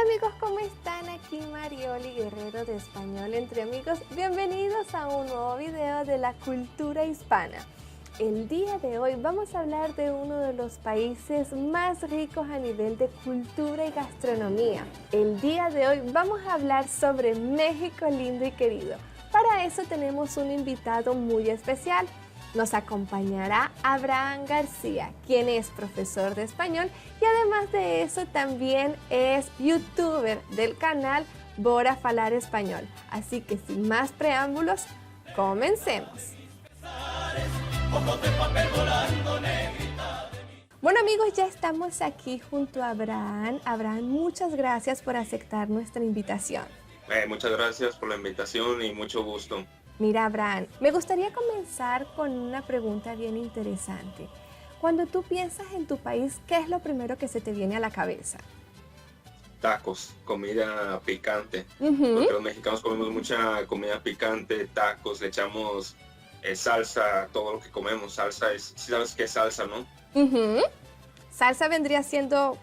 Amigos, ¿cómo están? Aquí Marioli Guerrero de Español Entre Amigos. Bienvenidos a un nuevo video de la cultura hispana. El día de hoy vamos a hablar de uno de los países más ricos a nivel de cultura y gastronomía. El día de hoy vamos a hablar sobre México lindo y querido. Para eso tenemos un invitado muy especial. Nos acompañará Abraham García, quien es profesor de español y además de eso también es youtuber del canal Bora Falar Español. Así que sin más preámbulos, comencemos. Bueno amigos, ya estamos aquí junto a Abraham. Abraham, muchas gracias por aceptar nuestra invitación. Muchas gracias por la invitación y mucho gusto. Mira, Abraham, me gustaría comenzar con una pregunta bien interesante. Cuando tú piensas en tu país, ¿qué es lo primero que se te viene a la cabeza? Tacos, comida picante. Porque los mexicanos comemos mucha comida picante, tacos, le echamos salsa a todo lo que comemos. Salsa es, ¿sí sabes qué es salsa, no? ¿Salsa vendría siendo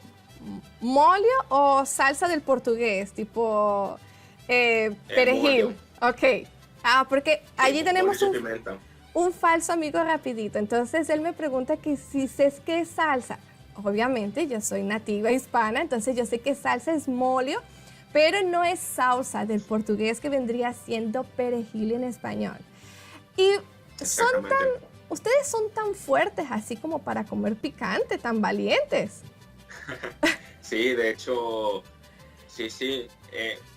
molio o salsa del portugués, tipo perejil? Molio. Ok. Porque allí Sí, tenemos un un falso amigo rapidito. Entonces él me pregunta que si sé qué es salsa. Obviamente yo soy nativa hispana, entonces yo sé que salsa es molio, pero no es salsa del portugués que vendría siendo perejil en español. Y ustedes son tan fuertes así como para comer picante, tan valientes. Sí, de hecho, sí.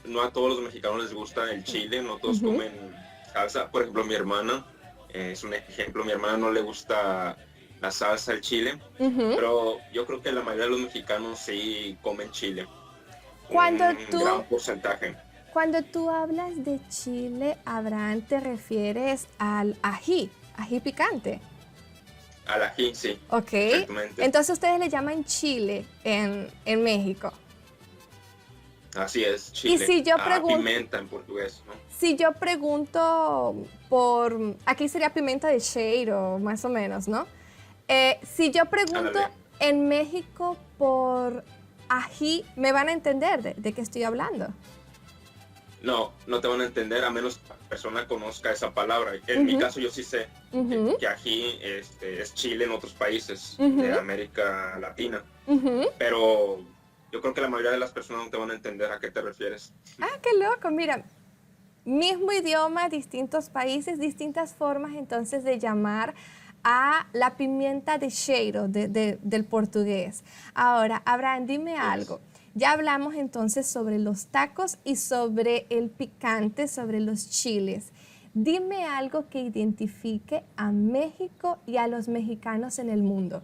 No a todos los mexicanos les gusta el chile, no todos comen salsa. Por ejemplo, mi hermana, es un ejemplo, mi hermana no le gusta la salsa, el chile, pero yo creo que la mayoría de los mexicanos sí comen chile. Un gran porcentaje. Cuando tú hablas de chile, Abraham, ¿te refieres al ají picante? Al ají, sí. Ok. Exactamente. Entonces ustedes le llaman chile en México. Así es, chile. Y si yo pregunto, pimienta en portugués, ¿no? Si yo pregunto aquí sería pimienta de cheiro, más o menos, ¿no? Si yo pregunto en México por ají, ¿me van a entender de qué estoy hablando? No te van a entender a menos que la persona conozca esa palabra. En mi caso yo sí sé que ají es chile en otros países de América Latina, pero yo creo que la mayoría de las personas no te van a entender a qué te refieres. Ah, qué loco, mira, mismo idioma, distintos países, distintas formas entonces de llamar a la pimienta de cheiro del portugués. Ahora, Abraham, dime algo. Ya hablamos entonces sobre los tacos y sobre el picante, sobre los chiles. Dime algo que identifique a México y a los mexicanos en el mundo.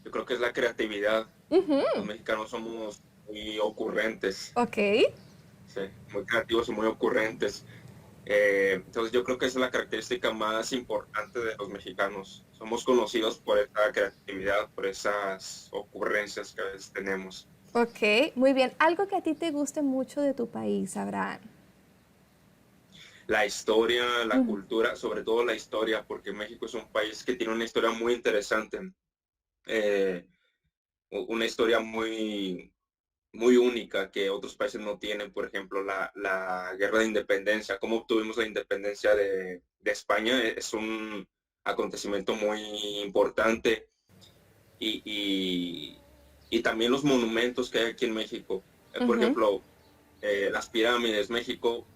Yo creo que es la creatividad. Los mexicanos somos muy ocurrentes. Ok. Sí, muy creativos y muy ocurrentes. Entonces yo creo que esa es la característica más importante de los mexicanos. Somos conocidos por esa creatividad, por esas ocurrencias que a veces tenemos. Ok, muy bien. Algo que a ti te guste mucho de tu país, Abraham. La historia, la cultura, sobre todo la historia, porque México es un país que tiene una historia muy interesante. Una historia muy única que otros países no tienen. Por ejemplo, la guerra de independencia, cómo obtuvimos la independencia de España, es un acontecimiento muy importante. Y también los monumentos que hay aquí en México. Por ejemplo, las pirámides. México,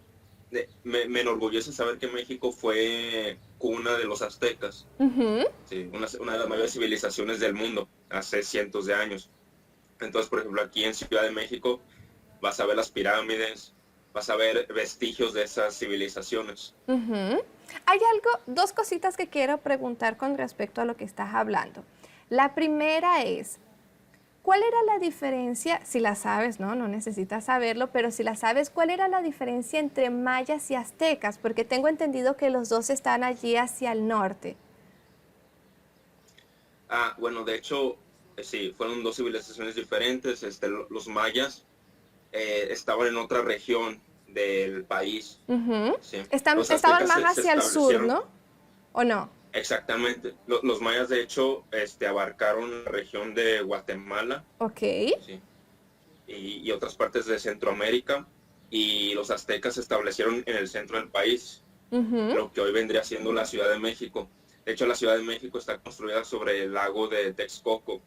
me enorgullece saber que México fue cuna de los aztecas. Sí, una de las mayores civilizaciones del mundo, hace cientos de años. Entonces, por ejemplo, aquí en Ciudad de México vas a ver las pirámides, vas a ver vestigios de esas civilizaciones. Hay dos cositas que quiero preguntar con respecto a lo que estás hablando. La primera es, ¿cuál era la diferencia? Si la sabes, no necesitas saberlo, pero si la sabes, ¿cuál era la diferencia entre mayas y aztecas? Porque tengo entendido que los dos están allí hacia el norte. Bueno, de hecho, sí, fueron dos civilizaciones diferentes. Los mayas estaban en otra región del país. Sí. Estaban más hacia el sur, ¿no? ¿O no? Exactamente. Los mayas, de hecho, abarcaron la región de Guatemala. Ok. Sí. y otras partes de Centroamérica, y los aztecas se establecieron en el centro del país, lo que hoy vendría siendo la Ciudad de México. De hecho, la Ciudad de México está construida sobre el lago de Texcoco,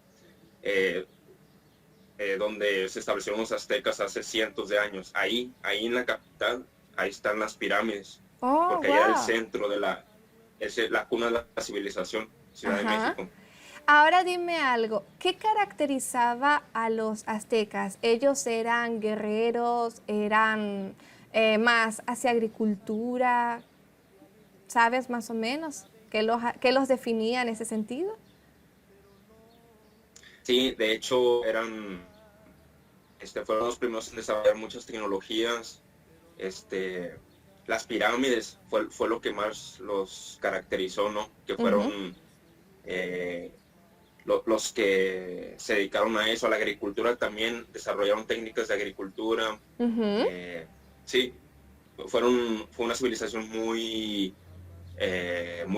donde se establecieron los aztecas hace cientos de años. Ahí en la capital, ahí están las pirámides, Oh, porque allá era el wow. centro de la cuna de la civilización, Ciudad de Ajá. México. Ahora dime algo, ¿qué caracterizaba a los aztecas? ¿Ellos eran guerreros, eran más hacia agricultura? ¿Sabes más o menos qué los definía en ese sentido? Sí, de hecho, fueron los primeros en desarrollar muchas tecnologías. Este, las pirámides fue lo que más los caracterizó, ¿no? Que Ujú, fueron eh, los que se dedicaron a eso, a la agricultura también, desarrollaron técnicas de agricultura. ujú, Sí, fue una civilización muy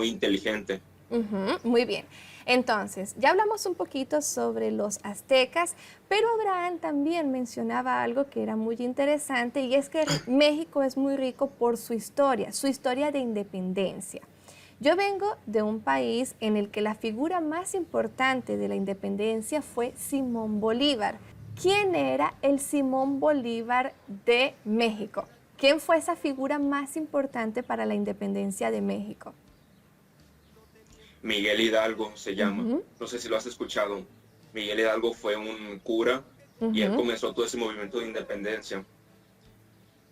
inteligente. ujú, muy bien. Entonces, ya hablamos un poquito sobre los aztecas, pero Abraham también mencionaba algo que era muy interesante y es que México es muy rico por su historia de independencia. Yo vengo de un país en el que la figura más importante de la independencia fue Simón Bolívar. ¿Quién era el Simón Bolívar de México? ¿Quién fue esa figura más importante para la independencia de México? Miguel Hidalgo se llama, Ujú, no sé si lo has escuchado. Miguel Hidalgo fue un cura y él ujú, comenzó todo ese movimiento de independencia.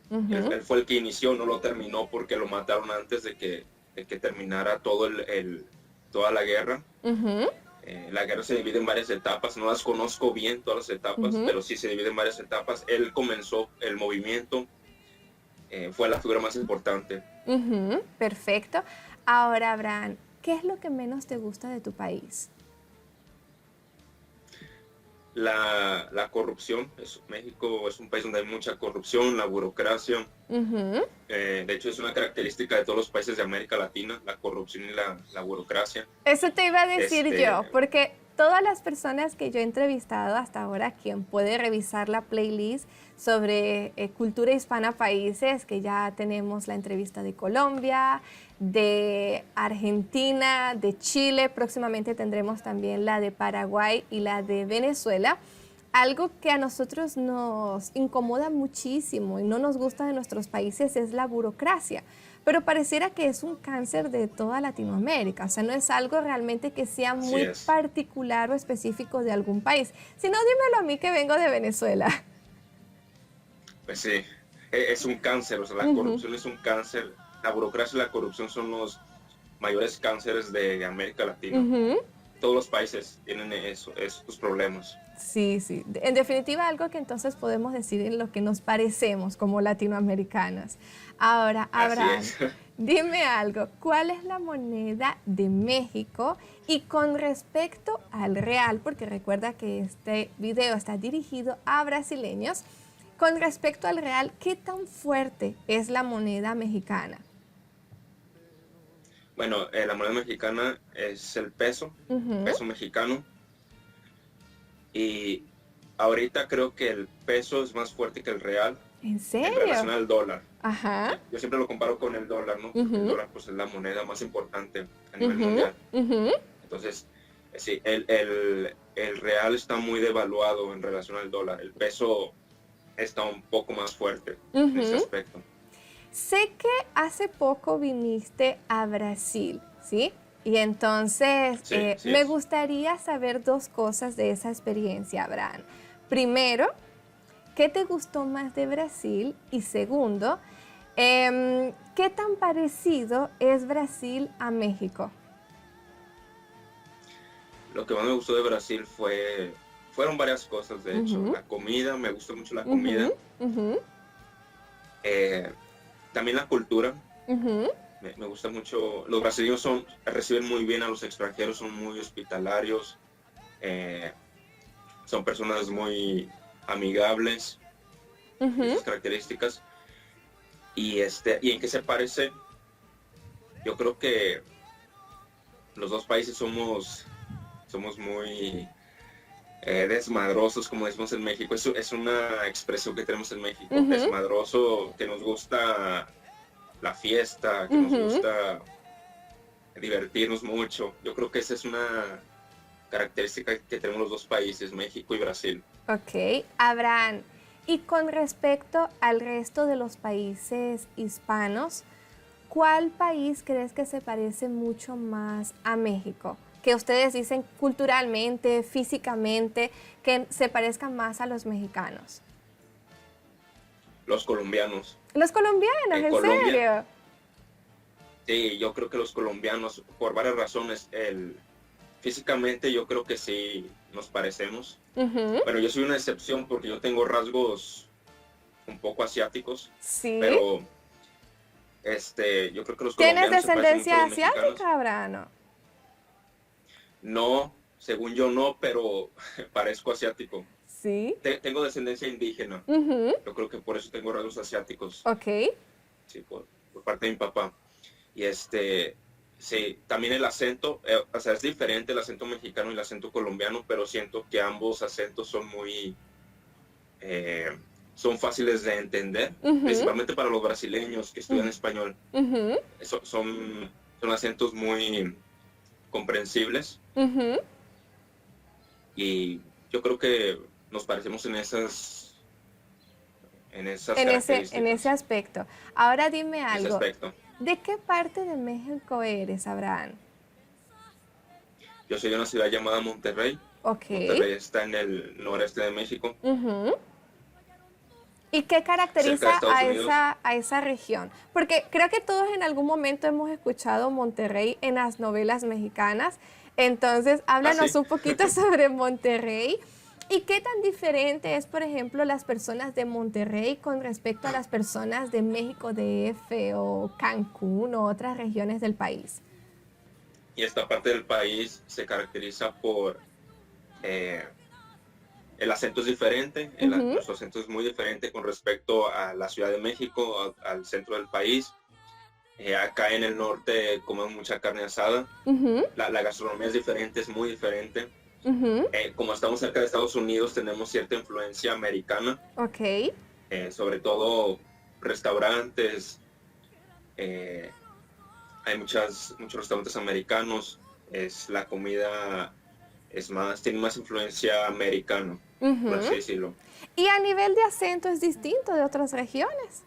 ujú, Él fue el que inició, no lo terminó porque lo mataron antes de que terminara toda la guerra. ujú, La guerra se divide en varias etapas, no las conozco bien todas las etapas, ujú, pero sí se divide en varias etapas. Él comenzó el movimiento, fue la figura más importante. ujú, perfecto. Ahora, Abraham, ¿qué es lo que menos te gusta de tu país? La corrupción, México es un país donde hay mucha corrupción, la burocracia. Ujú. De hecho, es una característica de todos los países de América Latina, la corrupción y la burocracia. Eso te iba a decir yo, Este, porque todas las personas que yo he entrevistado hasta ahora, quien puede revisar la playlist sobre cultura hispana países, que ya tenemos la entrevista de Colombia, de Argentina, de Chile, próximamente tendremos también la de Paraguay y la de Venezuela. Algo que a nosotros nos incomoda muchísimo y no nos gusta de nuestros países es la burocracia, pero pareciera que es un cáncer de toda Latinoamérica, o sea, no es algo realmente que sea así muy es. particular o específico de algún país. Si no, dímelo a mí que vengo de Venezuela. Pues sí, es un cáncer, o sea, la Ujú, corrupción es un cáncer. La burocracia y la corrupción son los mayores cánceres de América Latina. ujú. Todos los países tienen esos problemas. Sí, sí. En definitiva, algo que entonces podemos decir en lo que nos parecemos como latinoamericanas. Ahora, Así Abraham, es. dime algo, ¿cuál es la moneda de México? Y con respecto al real, porque recuerda que este video está dirigido a brasileños, con respecto al real, ¿qué tan fuerte es la moneda mexicana? Bueno, la moneda mexicana es el Ujú. peso mexicano. Y ahorita creo que el peso es más fuerte que el real ¿En en serio? relación al dólar. Ajá. Yo siempre lo comparo con el dólar, ¿no? Porque el Ujú, dólar pues, es la moneda más importante a nivel ujú, mundial. ujú, Entonces, sí, el real está muy devaluado en relación al dólar. El peso está un poco más fuerte en ese ujú. aspecto. Sé que hace poco viniste a Brasil, ¿sí? Y entonces Sí, sí me es. gustaría saber dos cosas de esa experiencia, Abraham. Primero, ¿qué te gustó más de Brasil? Y segundo, ¿qué tan parecido es Brasil a México? Lo que más me gustó de Brasil fueron varias cosas, de hecho. Ujú, La comida, me gustó mucho la ujú, comida. ujú, Eh, También la cultura. ujú, Me gusta mucho. Los brasileños reciben muy bien a los extranjeros, son muy hospitalarios, eh, son personas muy amigables y ujú. esas características. ¿Y en qué se parece? Yo creo que los dos países somos muy desmadrosos, como decimos en México. Eso es una expresión que tenemos en México. Ujú. Desmadroso, que nos gusta la fiesta, que nos Ujú. gusta divertirnos mucho. Yo creo que esa es una característica que tenemos los dos países, México y Brasil. Ok, Abraham. Y con respecto al resto de los países hispanos, ¿cuál país crees que se parece mucho más a México? Que ustedes dicen culturalmente, físicamente, que se parezcan más a los mexicanos. Los colombianos. Los colombianos, En ¿en Colombia, serio? sí, yo creo que los colombianos, por varias razones, físicamente yo creo que sí nos parecemos. Ujú. Bueno, yo soy una excepción porque yo tengo rasgos un poco asiáticos, Sí. pero yo creo que los ¿Tienes colombianos se parecen mucho a descendencia los mexicanos. asiática, Abraham? No, según yo no, pero parezco asiático. Sí. Tengo descendencia indígena. Ujú. Yo creo que por eso tengo rasgos asiáticos, Ok. sí, por parte de mi papá. Y sí, también el acento, o sea, es diferente el acento mexicano y el acento colombiano, pero siento que ambos acentos eh, son fáciles de entender, Ujú. principalmente para los brasileños que estudian español. Ujú. Son acentos muy comprensibles Ujú. y yo creo que nos parecemos en esas En ese características, aspecto. Ahora dime en ese algo. aspecto. ¿De qué parte de México eres, Abraham? Yo soy de una ciudad llamada Monterrey. Ok. Monterrey está en el noreste de México, Ujú. ¿Y qué cerca de caracteriza Estados Unidos. a esa región? Porque creo que todos en algún momento hemos escuchado Monterrey en las novelas mexicanas. Entonces, Ah, háblanos sí. un poquito sobre Monterrey. ¿Y qué tan diferente es, por ejemplo, las personas de Monterrey con respecto a las personas de México DF o Cancún o otras regiones del país? Y esta parte del país se caracteriza por eh, el acento es diferente, Ujú. nuestro acento es muy diferente con respecto a la Ciudad de México, al centro del país. Acá en el norte comemos mucha carne asada, Ujú. la gastronomía es diferente, es muy diferente. Ujú. Como estamos cerca de Estados Unidos, tenemos cierta influencia americana, Ok. sobre todo restaurantes, eh, hay muchos restaurantes americanos, la comida tiene más influencia americana, por Ujú. así decirlo. Y a nivel de acento es distinto de otras regiones.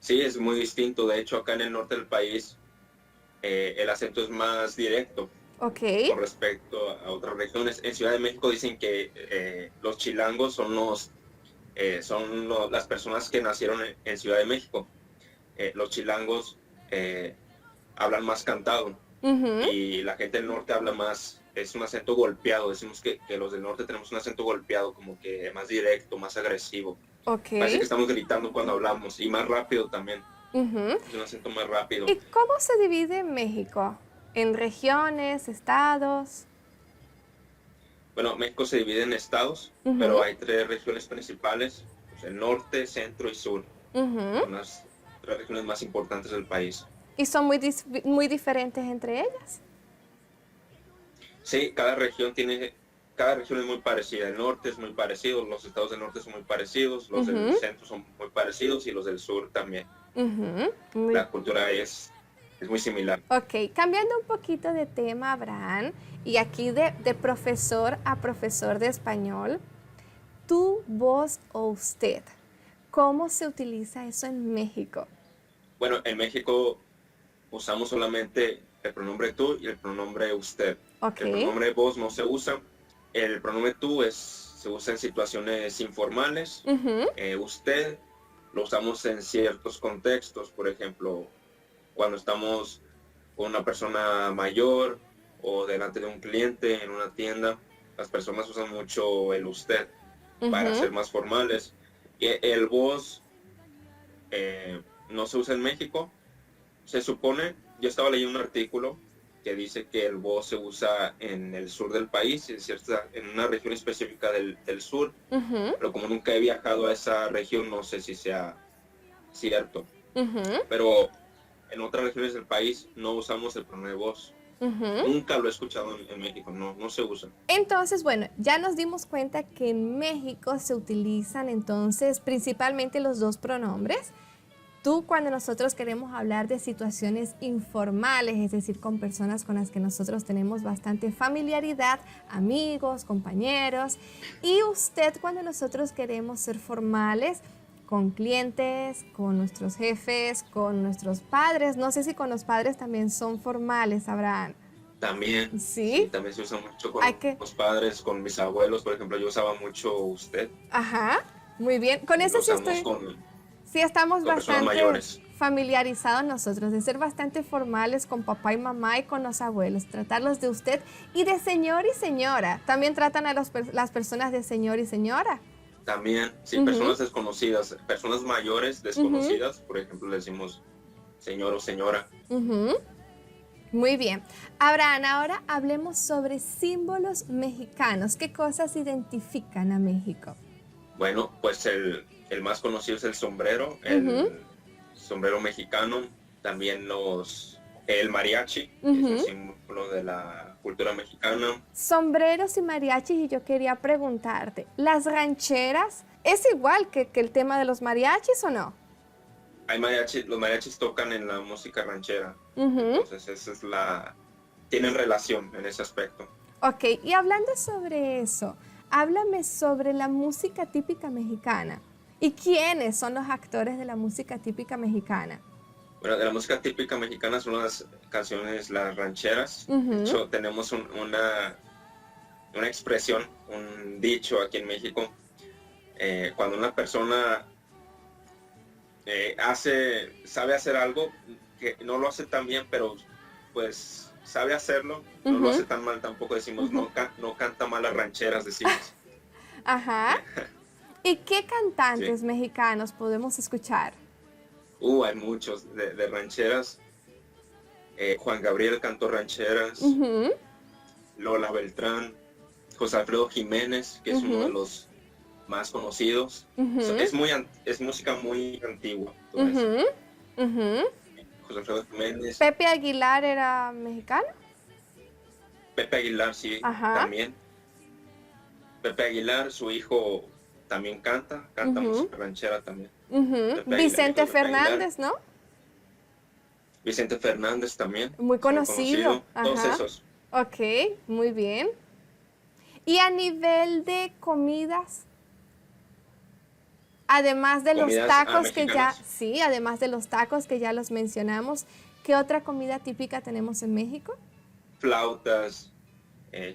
Sí, es muy distinto. De hecho, acá en el norte del país, el acento es más directo Ok. con respecto a otras regiones. En Ciudad de México dicen que los chilangos las personas que nacieron en Ciudad de México. Los chilangos hablan más cantado Ujú. y la gente del norte habla más, es un acento golpeado. Decimos que los del norte tenemos un acento golpeado, como que más directo, más agresivo. Ok. Parece que estamos gritando cuando hablamos y más rápido también. Ujú. Es un acento más rápido. ¿Y cómo se divide México? ¿En regiones, estados? Bueno, México se divide en estados, Ujú. pero hay tres regiones principales, pues, el norte, centro y sur. Ujú. Son las tres regiones más importantes del país. ¿Y son muy diferentes entre ellas? Sí, cada región es muy parecida. El norte es muy parecido, los estados del norte son muy parecidos, los del Ujú. centro son muy parecidos y los del sur también. Ujú. La cultura es muy similar. Ok, cambiando un poquito de tema, Abraham, y aquí de profesor a profesor de español, tú, vos o usted, ¿cómo se utiliza eso en México? Bueno, en México usamos solamente el pronombre tú y el pronombre usted. Ok. El pronombre vos no se usa. El pronombre tú se usa en situaciones informales. Ujú. Usted lo usamos en ciertos contextos, por ejemplo, cuando estamos con una persona mayor o delante de un cliente en una tienda, las personas usan mucho el usted para Ujú. ser más formales. Y el vos no se usa en México. Se supone, yo estaba leyendo un artículo que dice que el vos se usa en el sur del país, en una región específica del sur, Ujú. pero como nunca he viajado a esa región, no sé si sea cierto. Ujú. Pero en otras regiones del país no usamos el pronombre vos. Ujú. Nunca lo he escuchado en México, no se usa. Entonces, bueno, ya nos dimos cuenta que en México se utilizan entonces principalmente los dos pronombres. Tú, cuando nosotros queremos hablar de situaciones informales, es decir, con personas con las que nosotros tenemos bastante familiaridad, amigos, compañeros, y usted cuando nosotros queremos ser formales con clientes, con nuestros jefes, con nuestros padres, no sé si con los padres también son formales, Abraham. También, sí, ¿Sí? también se usa mucho con Hay que... los padres, con mis abuelos, por ejemplo, yo usaba mucho usted, Ajá, muy bien. Con y eso lo sí usamos estoy... Sí, estamos con personas bastante mayores. familiarizados nosotros, de ser bastante formales con papá y mamá y con los abuelos, tratarlos de usted y de señor y señora. También tratan a las personas de señor y señora. También, sí, Ujú, personas desconocidas, personas mayores ujú, desconocidas, por ejemplo, le decimos señor o señora. ujú. Muy bien. Abraham, ahora hablemos sobre símbolos mexicanos. ¿Qué cosas identifican a México? Bueno, pues el más conocido es Ujú, el sombrero mexicano, también el mariachi, que es un ujú. símbolo de la cultura mexicana. Sombreros y mariachis, y yo quería preguntarte, ¿las rancheras es igual que el tema de los mariachis o no? Los mariachis tocan en la música ranchera, Ujú. entonces tienen relación en ese aspecto. Ok, y hablando sobre eso, háblame sobre la música típica mexicana. ¿Y quiénes son los actores de la música típica mexicana? Bueno, de la música típica mexicana son las canciones, las rancheras. De Ujú, hecho, tenemos una expresión, un dicho aquí en México, cuando una persona sabe hacer algo, que no lo hace tan bien, pero pues sabe hacerlo, no lo ujú, hace tan mal tampoco, decimos, ujú. no canta mal las rancheras, decimos. Ajá. ¿Y qué Sí. cantantes mexicanos podemos escuchar? Hay muchos de rancheras. Juan Gabriel cantó rancheras, Ujú, Lola Beltrán, José Alfredo Jiménez, que es uno de ujú, los más conocidos. ujú, Es música muy antigua, todo eso. ujú, ujú. José Alfredo Jiménez, Pepe Aguilar era mexicano. Pepe Aguilar, sí, Ajá. también. Pepe Aguilar, su hijo también canta Ujú, música ranchera también. ujú. Pepe Aguilar, hijo Vicente de Pepe Aguilar. Fernández, ¿no? Vicente Fernández también, Muy es muy conocido. conocido. Todos Ajá. esos. Ok, muy bien. Y a nivel de comidas, además de los Comidas tacos que ya, mexicanas, sí, además de los tacos que ya los mencionamos, ¿qué otra comida típica tenemos en México? flautas,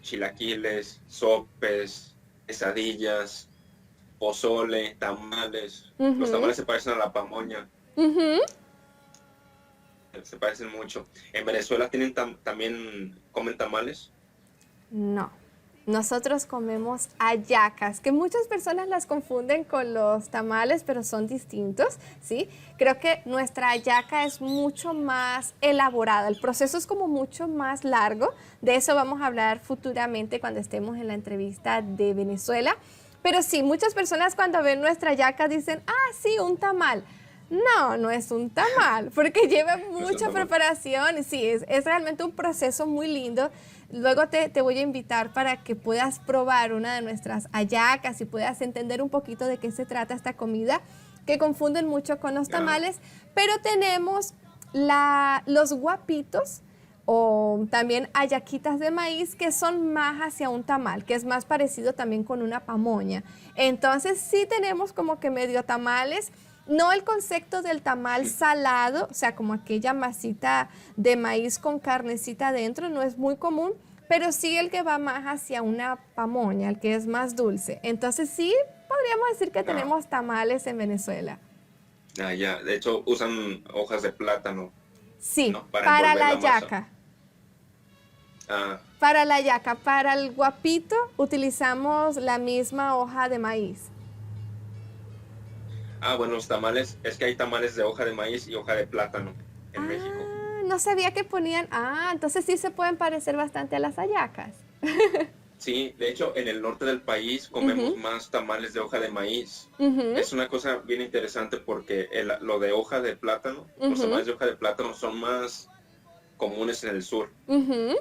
chilaquiles, sopes, quesadillas, pozole, tamales. Los Ujú, tamales se parecen a la pamoña, ujú. se parecen mucho. En Venezuela también comen tamales. No. Nosotros comemos hallacas, que muchas personas las confunden con los tamales, pero son distintos, ¿sí? Creo que nuestra hallaca es mucho más elaborada, el proceso es como mucho más largo, de eso vamos a hablar futuramente cuando estemos en la entrevista de Venezuela, pero sí, muchas personas cuando ven nuestra hallaca dicen, ah, sí, un tamal. No, no es un tamal, porque lleva No es un mucha tamal. preparación y sí, es realmente un proceso muy lindo. Luego te voy a invitar para que puedas probar una de nuestras hallacas y puedas entender un poquito de qué se trata esta comida, que confunden mucho con los Ah, tamales, pero tenemos los guapitos o también hallaquitas de maíz que son más hacia un tamal, que es más parecido también con una pamoña. Entonces sí tenemos como que medio tamales, no el concepto del tamal salado, o sea, como aquella masita de maíz con carnecita adentro, no es muy común, pero sí el que va más hacia una pamoña, el que es más dulce. Entonces sí podríamos decir que ah, tenemos tamales en Venezuela. ya. De hecho, usan hojas de plátano, Sí, ¿no? Para para envolver la la masa. yaca. Ah, Para la yaca, para el guapito utilizamos la misma hoja de maíz. bueno, los tamales, es que hay tamales de hoja de maíz y hoja de plátano en México. Ah, no sabía que ponían. Ah, entonces sí se pueden parecer bastante a las hallacas. Sí, de hecho, en el norte del país comemos Ujú, más tamales de hoja de maíz. ujú, Es una cosa bien interesante porque lo de hoja de plátano, los ujú, tamales de hoja de plátano son comunes en el sur. Ujú,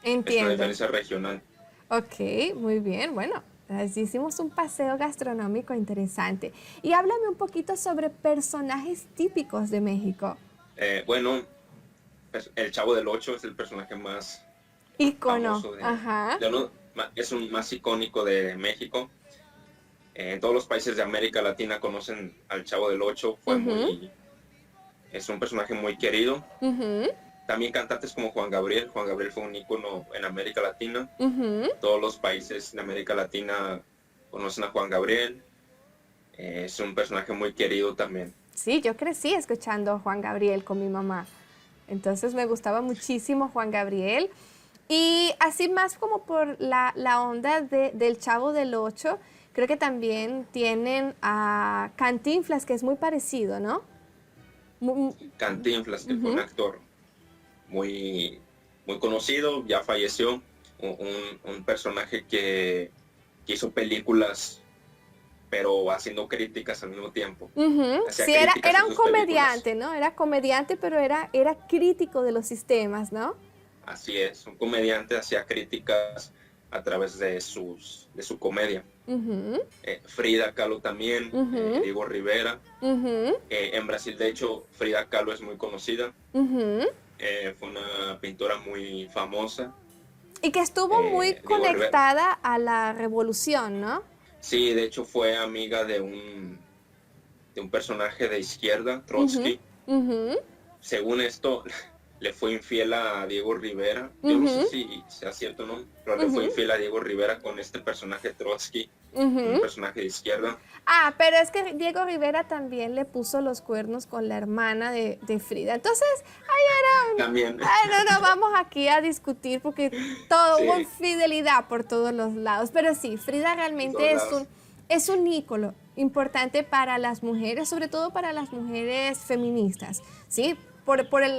Es una entiendo. diferencia regional. Ok, muy bien. Bueno, así hicimos un paseo gastronómico interesante. Y háblame un poquito sobre personajes típicos de México. Bueno, pues, el Chavo del Ocho es el personaje más Ícono. famoso Ajá. es un más icónico de México. En todos los países de América Latina conocen al Chavo del Ocho. Ujú, Es un personaje muy querido. ujú, También cantantes como Juan Gabriel. Juan Gabriel fue un ícono en América Latina. ujú. Todos los países de América Latina conocen a Juan Gabriel. Es un personaje muy querido también. Sí, yo crecí escuchando a Juan Gabriel con mi mamá. Entonces me gustaba muchísimo Juan Gabriel. Y así más como por la onda del Chavo del Ocho, creo que también tienen a Cantinflas, que es muy parecido, ¿no? Mu- Cantinflas, que fue un ujú, actor muy, muy conocido, ya falleció. Un personaje que hizo películas, pero haciendo críticas al mismo tiempo. ujú. Hacía Sí, era, críticas era en un sus películas. comediante, ¿no? Era comediante, pero era crítico de los sistemas, ¿no? Así es, un comediante hacía críticas a través de su comedia. Ujú, Frida Kahlo también, ujú, Diego Rivera. ujú, En Brasil, de hecho, Frida Kahlo es muy conocida. ujú. Fue una pintora muy famosa. Y que estuvo muy Diego Rivera. conectada a la revolución, ¿no? Sí, de hecho fue amiga de un personaje de izquierda, Ujú, Trotsky. ujú, Según esto, le fue infiel a Diego Rivera. Yo no sé ujú, si sea cierto o no, pero le fue ujú, infiel a Diego Rivera con este personaje Trotsky, un ujú. personaje de izquierda. Ah, pero es que Diego Rivera también le puso los cuernos con la hermana de Frida. Entonces, ahí era un... También, Ay, no vamos aquí a discutir porque todo hubo sí, infidelidad por todos los lados. Pero sí, Frida por todos realmente lados. es un ícono importante para las mujeres, sobre todo para las mujeres feministas, ¿sí?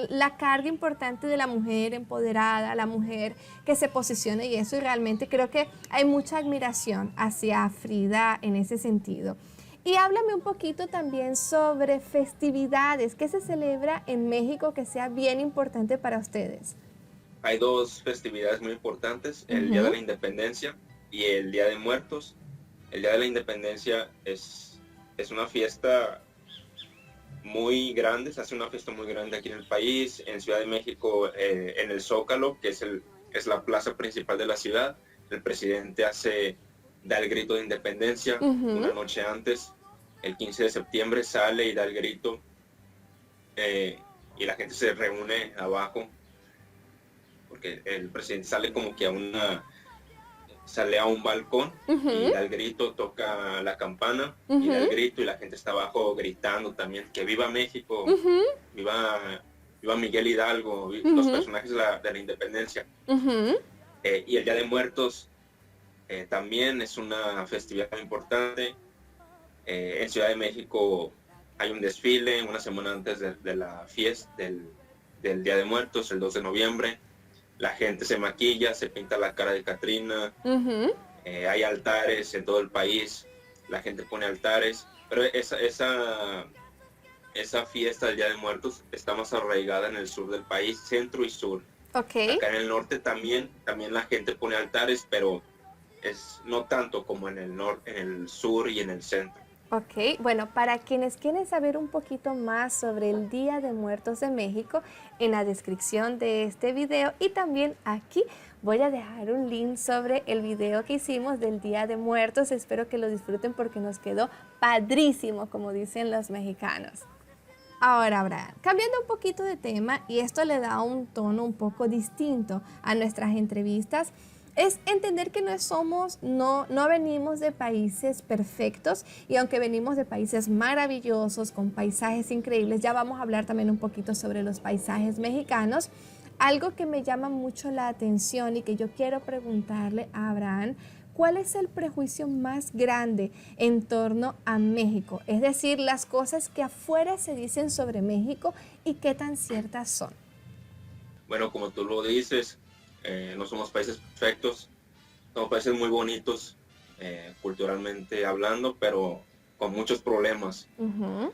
La carga importante de la mujer empoderada, la mujer que se posiciona y eso, y realmente creo que hay mucha admiración hacia Frida en ese sentido. Y háblame un poquito también sobre festividades, ¿qué se celebra en México que sea bien importante para ustedes? Hay dos festividades muy importantes, el Día de Ujú, la Independencia y el Día de Muertos. El Día de la Independencia es una fiesta muy grande, se hace una fiesta muy grande aquí en el país, en Ciudad de México, en el Zócalo, que es la plaza principal de la ciudad. El presidente da el grito de independencia ujú, una noche antes, el 15 de septiembre sale y da el grito, y la gente se reúne abajo, porque el presidente sale a un balcón y ujú, da el grito, toca la campana y da el ujú, grito, y la gente está abajo gritando también que viva México, ujú, viva, viva Miguel Hidalgo, los ujú, personajes de la independencia. ujú. Y el Día de Muertos también es una festividad muy importante. En Ciudad de México hay un desfile una semana antes de la fiesta del Día de Muertos, el 2 de noviembre. La gente se maquilla, se pinta la cara de Catrina. Ujú. Hay altares en todo el país, la gente pone altares, pero esa fiesta del Día de Muertos está más arraigada en el sur del país, centro y sur. Ok, Acá en el norte también la gente pone altares, pero es no tanto como en el norte, en el sur y en el centro. ok. Bueno, para quienes quieren saber un poquito más sobre el Día de Muertos de México, en la descripción de este video y también aquí voy a dejar un link sobre el video que hicimos del Día de Muertos. Espero que lo disfruten porque nos quedó padrísimo, como dicen los mexicanos. Ahora, Abraham, cambiando un poquito de tema, y esto le da un tono un poco distinto a nuestras entrevistas, es entender que no venimos de países perfectos, y aunque venimos de países maravillosos, con paisajes increíbles, ya vamos a hablar también un poquito sobre los paisajes mexicanos. Algo que me llama mucho la atención y que yo quiero preguntarle a Abraham, ¿cuál es el prejuicio más grande en torno a México? Es decir, las cosas que afuera se dicen sobre México y qué tan ciertas son. Bueno, como tú lo dices, no somos países perfectos, somos países muy bonitos, culturalmente hablando, pero con muchos problemas. Ujú,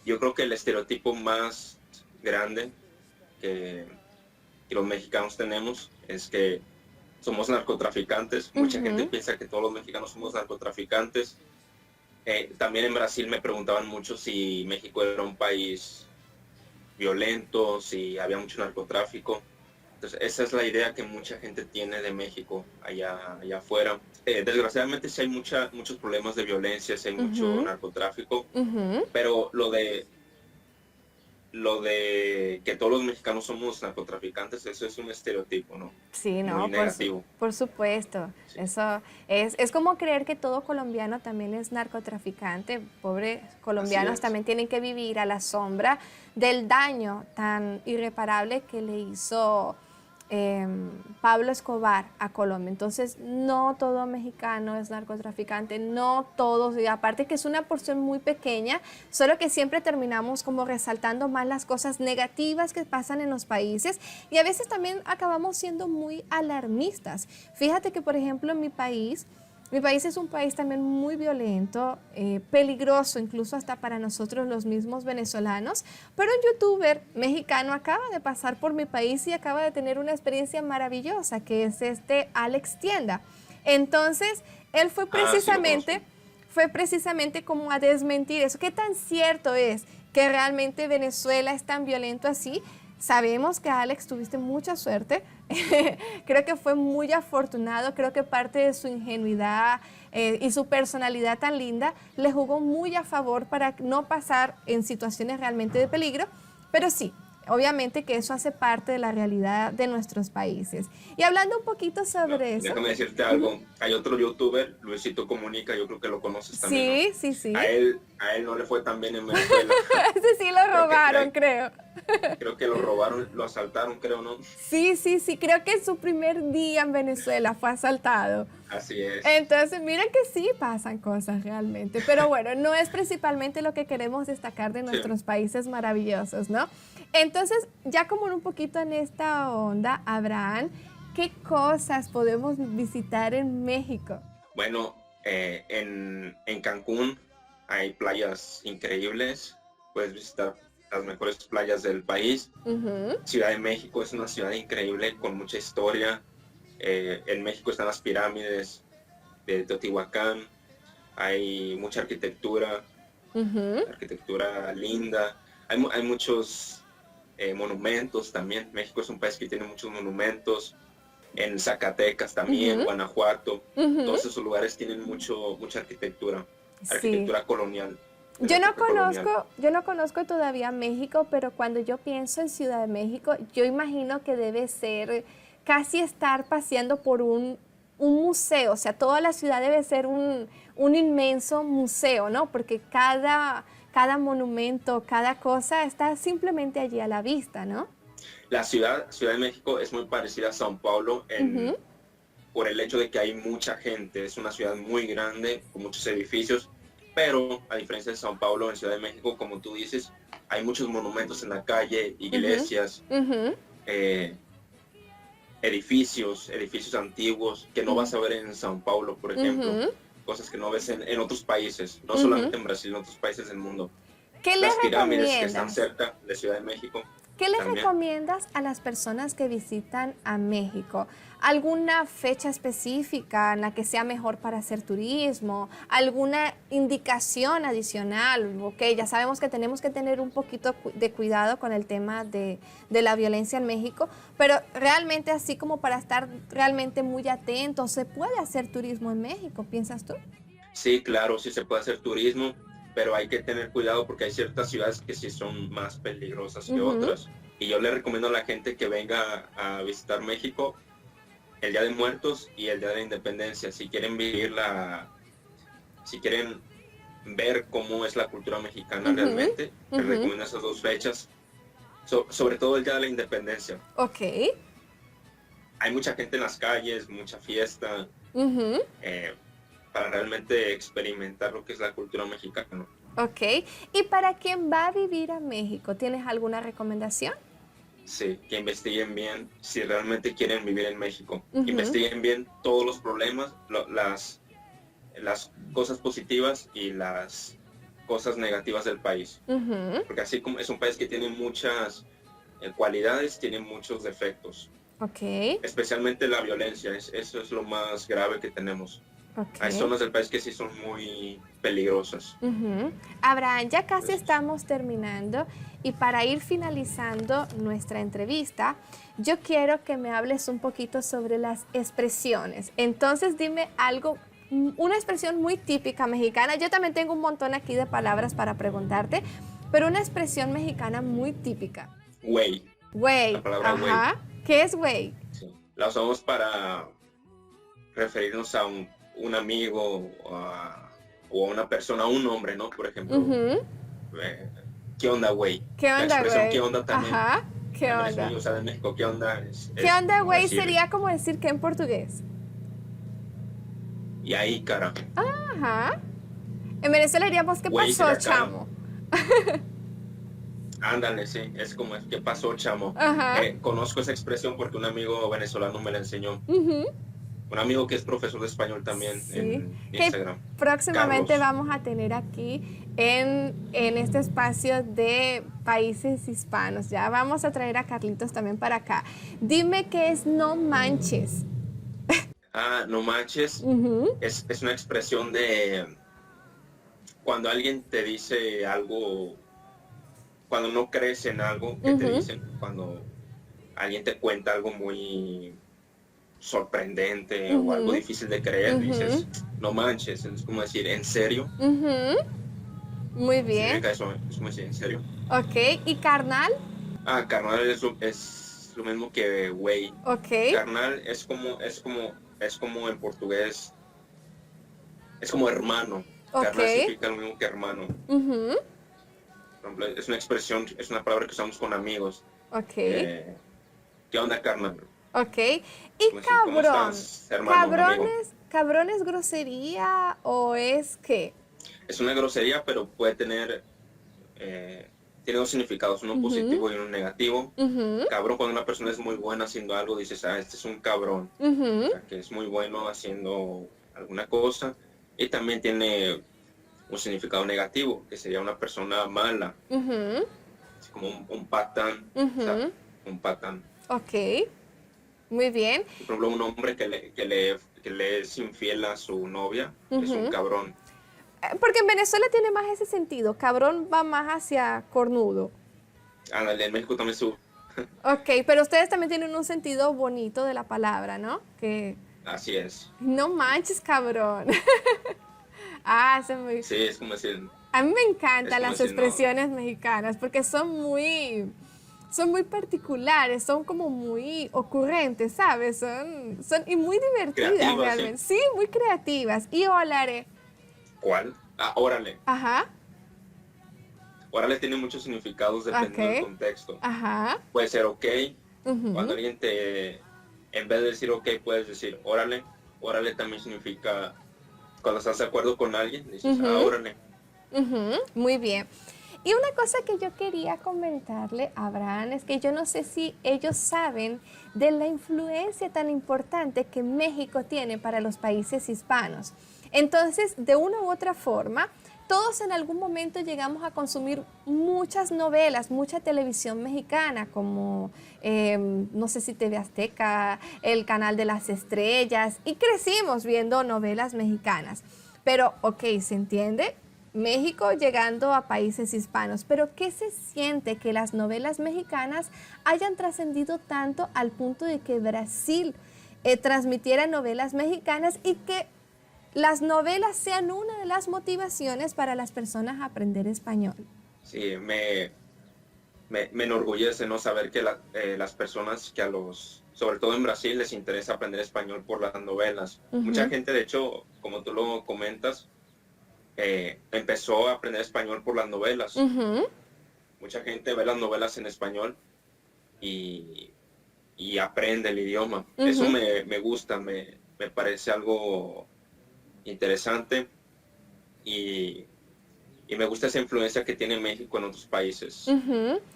Yo creo que el estereotipo grande que los mexicanos tenemos es que somos narcotraficantes. Mucha gente piensa que todos los mexicanos somos narcotraficantes. También en Brasil me preguntaban mucho si México era un país violento, si había mucho narcotráfico. Entonces, esa es la idea que mucha gente tiene de México allá afuera. Desgraciadamente sí hay muchos problemas de violencia, sí hay mucho narcotráfico, pero lo de que todos los mexicanos somos narcotraficantes, eso es un estereotipo, ¿no? Sí, no, muy negativo. Por supuesto. Sí. Eso es como creer que todo colombiano también es narcotraficante. Pobres colombianos también tienen que vivir a la sombra del daño tan irreparable que le hizo Pablo Escobar a Colombia. Entonces, no todo mexicano es narcotraficante, no todos, y aparte que es una porción muy pequeña, solo que siempre terminamos como resaltando más las cosas negativas que pasan en los países y a veces también acabamos siendo muy alarmistas. Fíjate que, por ejemplo, en mi país es un país también muy violento, peligroso incluso hasta para nosotros los mismos venezolanos, pero un youtuber mexicano acaba de pasar por mi país y acaba de tener una experiencia maravillosa, que es Alex Tienda. Entonces, él fue precisamente como a desmentir eso. ¿Qué tan cierto es que realmente Venezuela es tan violento así? Sabemos que, Alex, tuviste mucha suerte. Creo que fue muy afortunado. Creo que parte de su ingenuidad y su personalidad tan linda le jugó muy a favor para no pasar en situaciones realmente de peligro. Pero sí, obviamente que eso hace parte de la realidad de nuestros países. Y hablando un poquito sobre eso... Déjame decirte algo. Hay otro youtuber, Luisito Comunica, yo creo que lo conoces también, sí, ¿no? Sí. A él no le fue tan bien en Venezuela. Ese sí lo robaron, creo. Creo que lo robaron, lo asaltaron, creo, ¿no? Sí, creo que su primer día en Venezuela fue asaltado. Así es. Entonces, miren que sí pasan cosas realmente, pero bueno, no es principalmente lo que queremos destacar de nuestros países maravillosos, ¿no? Entonces, ya como un poquito en esta onda, Abraham, ¿qué cosas podemos visitar en México? Bueno, en Cancún hay playas increíbles, puedes visitar las mejores playas del país. Ciudad de México es una ciudad increíble con mucha historia. En México están las pirámides de Teotihuacán, hay mucha arquitectura, arquitectura linda, hay muchos monumentos también. México es un país que tiene muchos monumentos. En Zacatecas también, Guanajuato, todos esos lugares tienen mucha arquitectura colonial. Yo no conozco todavía México, pero cuando yo pienso en Ciudad de México, yo imagino que debe ser casi estar paseando por un museo. O sea, toda la ciudad debe ser un inmenso museo, ¿no? Porque cada monumento, cada cosa está simplemente allí a la vista, ¿no? La Ciudad de México es muy parecida a São Paulo por el hecho de que hay mucha gente. Es una ciudad muy grande, con muchos edificios. Pero a diferencia de São Paulo, en Ciudad de México, como tú dices, hay muchos monumentos en la calle, iglesias, edificios antiguos que no vas a ver en São Paulo, por ejemplo. Cosas que no ves en otros países, no solamente en Brasil, en otros países del mundo. Las pirámides que están cerca de Ciudad de México. ¿Qué les recomiendas a las personas que visitan a México? ¿Alguna fecha específica en la que sea mejor para hacer turismo? ¿Alguna indicación adicional? Ok, ya sabemos que tenemos que tener un poquito de cuidado con el tema de la violencia en México, pero realmente así como para estar realmente muy atentos, ¿se puede hacer turismo en México, piensas tú? Sí, claro, sí se puede hacer turismo, pero hay que tener cuidado porque hay ciertas ciudades que sí son más peligrosas que otras. Y yo le recomiendo a la gente que venga a visitar México el Día de Muertos y el Día de la Independencia. Si quieren si quieren ver cómo es la cultura mexicana realmente, les recomiendo esas dos fechas. Sobre todo el Día de la Independencia. Ok. Hay mucha gente en las calles, mucha fiesta. Para realmente experimentar lo que es la cultura mexicana. Ok, y para quien va a vivir a México, ¿tienes alguna recomendación? Sí, que investiguen bien si realmente quieren vivir en México. Investiguen bien todos los problemas, las cosas positivas y las cosas negativas del país. Porque así como es un país que tiene muchas cualidades, tiene muchos defectos. Especialmente la violencia, eso es lo más grave que tenemos. Hay zonas del país que sí son muy peligrosas. Abraham, ya casi estamos terminando y para ir finalizando nuestra entrevista, yo quiero que me hables un poquito sobre las expresiones. Entonces dime algo, una expresión muy típica mexicana. Yo también tengo un montón aquí de palabras para preguntarte, pero una expresión mexicana muy típica. Güey. Güey. La palabra güey. ¿Qué es güey? Sí. La usamos para referirnos a un amigo o a una persona, a un hombre, ¿no? Por ejemplo, ¿qué onda, güey? ¿Qué onda, güey? ¿Qué onda también? ¿Qué onda? Es muy usada en México. ¿Qué onda? ¿Qué onda, güey? Sería como decir ¿qué en portugués? Y ahí, cara. En Venezuela diríamos ¿qué güey, pasó, chamo? Ándale, sí, es como ¿qué pasó, chamo? Conozco esa expresión porque un amigo venezolano me la enseñó. Un amigo que es profesor de español también en Instagram. Próximamente Carlos. Vamos a tener aquí en este espacio de países hispanos. Ya vamos a traer a Carlitos también para acá. Dime qué es no manches. No manches. Es una expresión de cuando alguien te dice algo, cuando no crees en algo que te dicen, cuando alguien te cuenta algo muy sorprendente o algo difícil de creer, dices, no manches, es como decir, ¿en serio? Muy bien. Sí, eso es como decir, ¿en serio? Ok, ¿y carnal? Carnal es lo mismo que güey. Carnal es como en portugués, es como hermano. Carnal significa lo mismo que hermano. Por ejemplo, es una expresión, es una palabra que usamos con amigos. ¿Qué onda, carnal? ¿Y como cabrón? estás, hermano, ¿Cabrón es grosería o es qué? Es una grosería, pero puede tener, tiene dos significados, uno positivo y uno negativo. Cabrón, cuando una persona es muy buena haciendo algo, dices, este es un cabrón. O sea, que es muy bueno haciendo alguna cosa. Y también tiene un significado negativo, que sería una persona mala. Así como un patán. O sea, un patán. Muy bien. Por ejemplo, un hombre que le es infiel a su novia es un cabrón. Porque en Venezuela tiene más ese sentido. Cabrón va más hacia cornudo. En México también se usa. Pero ustedes también tienen un sentido bonito de la palabra, ¿no? Así es. No manches, cabrón. Sí, es como decir... A mí me encantan las expresiones mexicanas porque son muy particulares, son como muy ocurrentes, ¿sabes? Son y muy divertidas creativas, realmente. Sí, muy creativas. Y órale. ¿Cuál? Órale. Órale tiene muchos significados dependiendo del contexto. Puede ser ok. Cuando alguien en vez de decir ok, puedes decir órale. Órale también significa cuando estás de acuerdo con alguien, dices órale. Muy bien. Y una cosa que yo quería comentarle a Abraham es que yo no sé si ellos saben de la influencia tan importante que México tiene para los países hispanos. Entonces, de una u otra forma, todos en algún momento llegamos a consumir muchas novelas, mucha televisión mexicana, como, no sé si TV Azteca, el Canal de las Estrellas, y crecimos viendo novelas mexicanas. Pero, se entiende, México llegando a países hispanos, pero ¿qué se siente que las novelas mexicanas hayan trascendido tanto al punto de que Brasil transmitiera novelas mexicanas y que las novelas sean una de las motivaciones para las personas a aprender español? Sí, me enorgullece no saber que las personas que sobre todo en Brasil, les interesa aprender español por las novelas. Mucha gente, de hecho, como tú lo comentas, empezó a aprender español por las novelas. Mucha gente ve las novelas en español y aprende el idioma. Eso me gusta, me parece algo interesante y me gusta esa influencia que tiene México en otros países.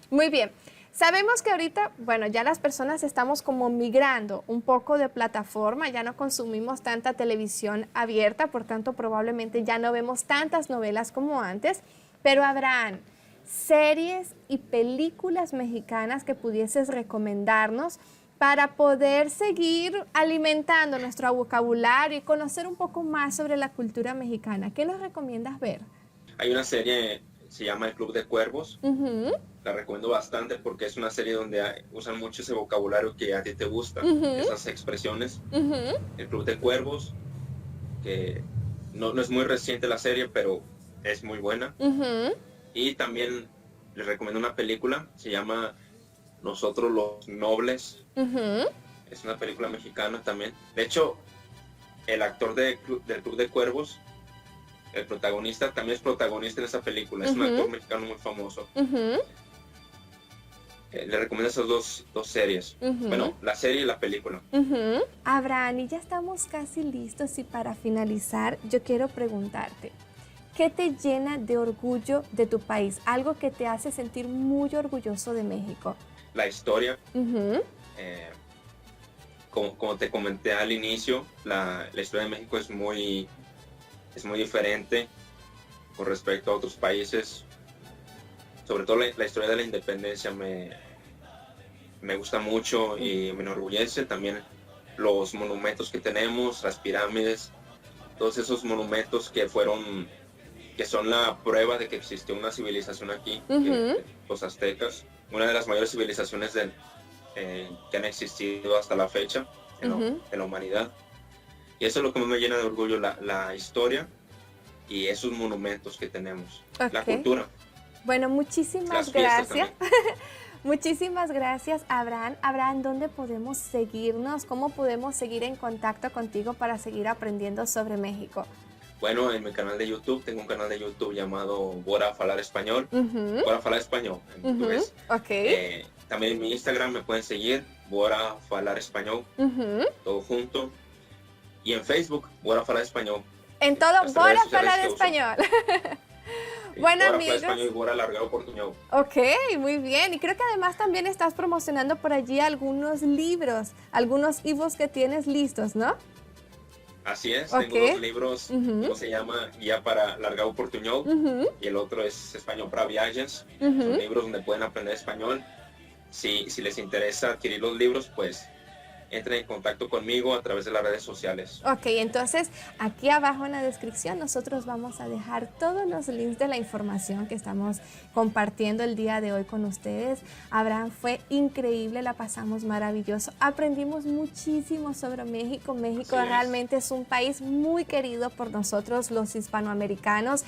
Muy bien. Sabemos que ahorita, bueno, ya las personas estamos como migrando un poco de plataforma, ya no consumimos tanta televisión abierta, por tanto probablemente ya no vemos tantas novelas como antes, Pero Abraham, series y películas mexicanas que pudieses recomendarnos para poder seguir alimentando nuestro vocabulario y conocer un poco más sobre la cultura mexicana. ¿Qué nos recomiendas ver? Hay una serie, se llama El Club de Cuervos. Uh-huh. La recomiendo bastante porque es una serie donde usan mucho ese vocabulario que a ti te gusta, esas expresiones. El Club de Cuervos, que no es muy reciente la serie, pero es muy buena. Y también les recomiendo una película, se llama Nosotros los Nobles. Es una película mexicana también. De hecho, el actor del Club de Cuervos, el protagonista, también es protagonista en esa película. Es un actor mexicano muy famoso. Le recomiendo esas dos series. Bueno, la serie y la película. Abraham, y ya estamos casi listos, y para finalizar, yo quiero preguntarte, ¿qué te llena de orgullo de tu país? Algo que te hace sentir muy orgulloso de México. La historia. Como te comenté al inicio, la historia de México es muy diferente con respecto a otros países. Sobre todo la historia de la independencia me gusta mucho y me enorgullece. También los monumentos que tenemos, las pirámides, todos esos monumentos que son la prueba de que existió una civilización aquí, los aztecas, una de las mayores civilizaciones que han existido hasta la fecha en la humanidad. Y eso es lo que me llena de orgullo, la historia y esos monumentos que tenemos, la cultura. Bueno, muchísimas gracias. Muchísimas gracias, Abraham. Abraham, ¿dónde podemos seguirnos? ¿Cómo podemos seguir en contacto contigo para seguir aprendiendo sobre México? Bueno, en mi canal de YouTube, tengo un canal de YouTube llamado Bora Falar Español. Bora Falar Español, en portugués. También en mi Instagram me pueden seguir, Bora Falar Español, todo junto. Y en Facebook, Bora Falar Español. En todo, Bora Falar Español. Bueno, Bora amigos. Español y Bora Largado Portuñol. Ok, muy bien. Y creo que además también estás promocionando por allí algunos libros, algunos ebooks que tienes listos, ¿no? Así es, tengo dos libros, uno se llama Guía para Largado Portuñol y el otro es Español para Viajes. Son libros donde pueden aprender español. Si les interesa adquirir los libros, pues entren en contacto conmigo a través de las redes sociales. Ok, entonces aquí abajo en la descripción nosotros vamos a dejar todos los links de la información que estamos compartiendo el día de hoy con ustedes. Abraham, fue increíble, la pasamos maravilloso, aprendimos muchísimo sobre México. México realmente es un país muy querido por nosotros los hispanoamericanos.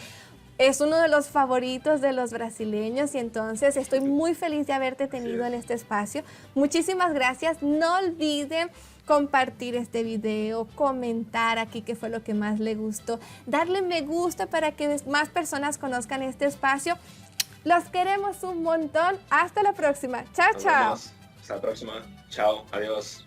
Es uno de los favoritos de los brasileños y entonces estoy muy feliz de haberte tenido en este espacio. Muchísimas gracias. No olviden compartir este video, comentar aquí qué fue lo que más le gustó, darle me gusta para que más personas conozcan este espacio. Los queremos un montón. Hasta la próxima. Chao, chao. Hasta la próxima. Chao. Adiós.